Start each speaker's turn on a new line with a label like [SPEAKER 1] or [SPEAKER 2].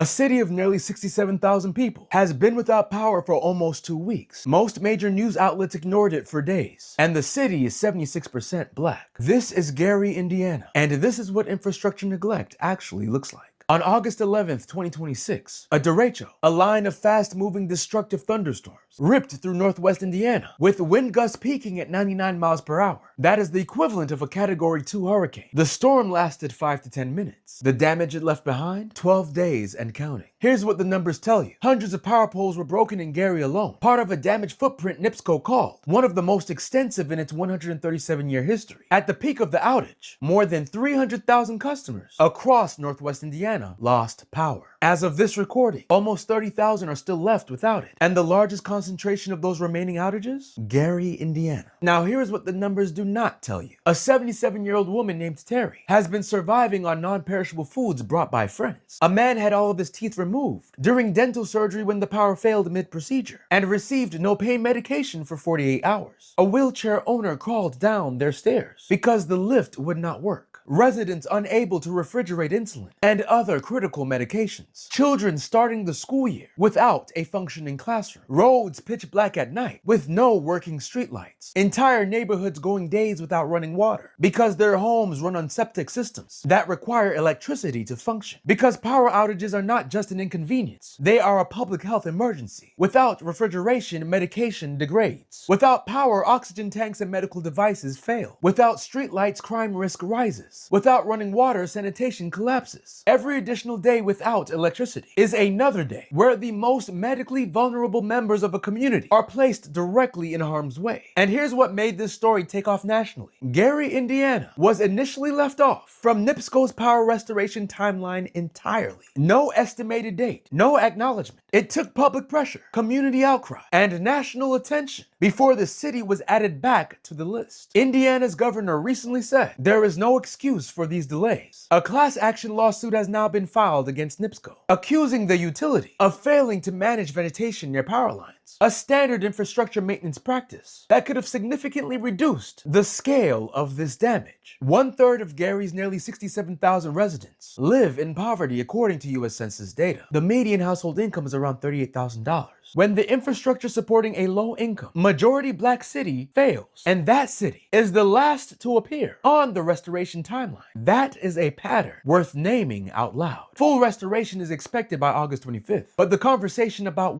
[SPEAKER 1] A city of nearly 67,000 people has been without power for almost 2 weeks. Most major news outlets ignored it for days, and the city is 76% black. This is Gary, Indiana, and this is what infrastructure neglect actually looks like. On August 11th, 2026, a derecho, a line of fast-moving destructive thunderstorms, ripped through northwest Indiana, with wind gusts peaking at 99 miles per hour. That is the equivalent of a Category 2 hurricane. The storm lasted 5 to 10 minutes. The damage it left behind? 12 days and counting. Here's what the numbers tell you. Hundreds of power poles were broken in Gary alone, part of a damaged footprint NIPSCO called one of the most extensive in its 137-year history. At the peak of the outage, more than 300,000 customers across northwest Indiana lost power. As of this recording, almost 30,000 are still left without it. And the largest concentration of those remaining outages? Gary, Indiana. Now here's what the numbers do not tell you. A 77-year-old woman named Terry has been surviving on non-perishable foods brought by friends. A man had all of his teeth removed during dental surgery when the power failed mid-procedure and received no pain medication for 48 hours. A wheelchair owner crawled down their stairs because the lift would not work. Residents unable to refrigerate insulin and other critical medications. Children starting the school year without a functioning classroom. Roads pitch black at night with no working streetlights. Entire neighborhoods going days without running water because their homes run on septic systems that require electricity to function. Because power outages are not just an inconvenience, they are a public health emergency. Without refrigeration, medication degrades. Without power, oxygen tanks and medical devices fail. Without streetlights, crime risk rises. Without running water, sanitation collapses. Every additional day without electricity is another day where the most medically vulnerable members of a community are placed directly in harm's way. And here's what made this story take off nationally. Gary, Indiana was initially left off from NIPSCO's power restoration timeline entirely. No estimated date, no acknowledgement. It took public pressure, community outcry, and national attention before the city was added back to the list. Indiana's governor recently said there is no excuse for these delays. A class action lawsuit has now been filed against NIPSCO, accusing the utility of failing to manage vegetation near power lines, a standard infrastructure maintenance practice that could have significantly reduced the scale of this damage. 1/3 of Gary's nearly 67,000 residents live in poverty according to U.S. Census data. The median household income is around $38,000. When the infrastructure supporting a low-income, majority black city fails, and that city is the last to appear on the restoration timeline, that is a pattern worth naming out loud. Full restoration is expected by August 25th, but the conversation about